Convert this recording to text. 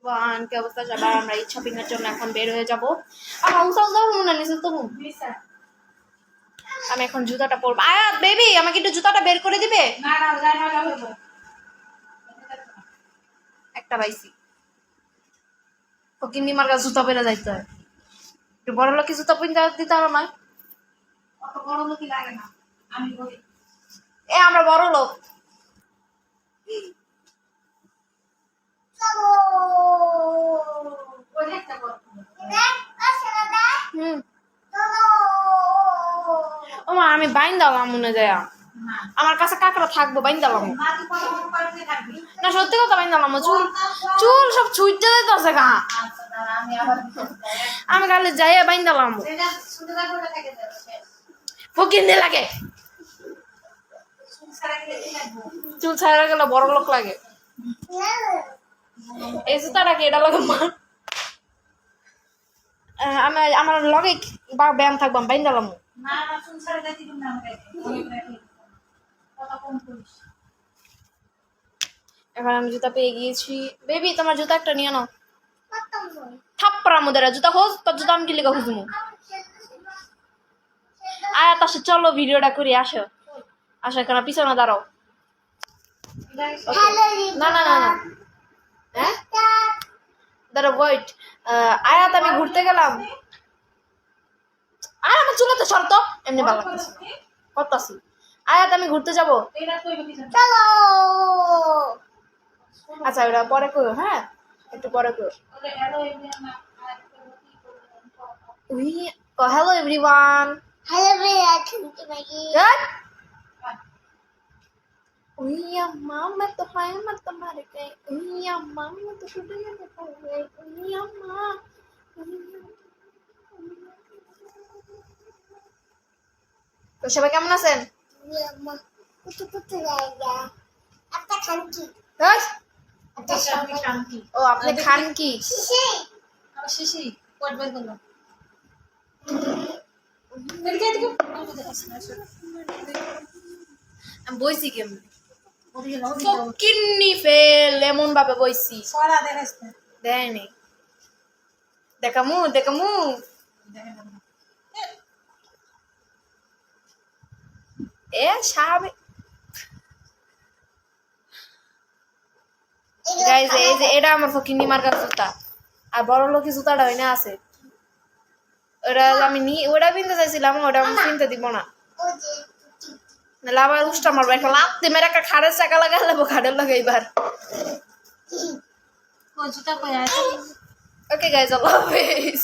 ভগবান কি অবস্থা যাবে। আমরা এই শপিং এর জন্য এখন বের হয়ে যাবো। আমার উসাল যাবো মনে নিছে তো আমি এখন জুতাটা পরবো। আয়াত বেবি আমাকে একটু জুতাটা বের করে দিবে। একটা পাইছি ফকিন্নি মার্কা জুতা পেরে যাইতে হয়। একটু বড় লোক জুতা পিনতে দিতে হবে না। অত বড় লোকই লাগে না, আমি বলি এ আমরা বড় লোক। ওই একটা গল্প। হুম ও মা আমি বাইন দালাম মনে যায়। না আমার কাছে কাকড়া থাকবো বাইন দালাম মা তুই কত বড় পারতে থাকবি। না সত্যি কথা বাইন দালাম চুল চুল সব ছুটতে যাইতেছে গা। আচ্ছা দাঁড়া, আমি আবার দিতে আমি কালে যাইয়া বাইন দালাম এটা শুনতে থাকো, ওটা থেকে যাচ্ছে ফকিন্নি লাগে। সারা গেলে কি লাগবে। চুল ছাড়া গেলে বড় লোক লাগে। এই জুতাটা কি এটা লাগে মা। আমি আমার লগে বা ব্যায়াম থাকবাম বাইন দালাম। না না শুন সারা যাইতে দিন না আমাকে কত কম করিস। এখন আমি জুতা পেয়ে গিয়েছি। বেবি তোমার জুতা একটা নিয়ে নাও। থাপ্পড়া মুদের জুতা খোঁজ তোর জুতা আমি কি লিখা খুঁজবো। আয়া তার সাথে চলো ভিডিওটা করি আসো। আসো এখানে পিছনে দাঁড়াও। না না না না হ্যাঁ দাঁড়াও ওয়েট। আয়াত আমি ঘুরতে গেলাম। আর আমার চুলাতে শর্ত এমনি ভালো লাগতেছে না। করতাছি আয়াত আমি ঘুরতে যাবো। এটা তুই কি জানিস। চলো আচ্ছা ওটা পরে করো হ্যাঁ একটু পরে করো। ওরে হ্যালো এভরিওয়ান আর কি করব। We hello everyone. Hello, everyone. Good? Uy, mama, to kaya matamarikay. Uy, mama, to kaya matamarikay. Uy, mama. তো সবাই কেমন আছেন? Apa kanki? Guys, শান্তি শান্তি। ও আপনি খান কি? আমার শিশি কোট বের করলো। এদিকে এদিকে আমি দেখাচ্ছি না। আমি বইছি কেমন? ওদিকে লাও দিও। কিন্নি ফেল এমন ভাবে বইছি সারা দেখাস না। দেয়নি। দেখামু দেখামু। দেখেন না। এ সাবে গাইজ এই যে এটা আমার ফকিন্নি মার্কার জুতা আর বড় লোকের জুতাটা হয় না আছে ওটা আমি ওটা কিনতে চাইছিলাম ওটা আমি কিনতে দিব না নাহলে আবার উষ্টা মারবো একটা লাত্তি মেরে একটা খাড়ের চাকা লাগাই লাগবো খাড়ের লাগে এবার। কোন জুতা কই আছে? ওকে গাইজ আল্লাহ হাফেজ।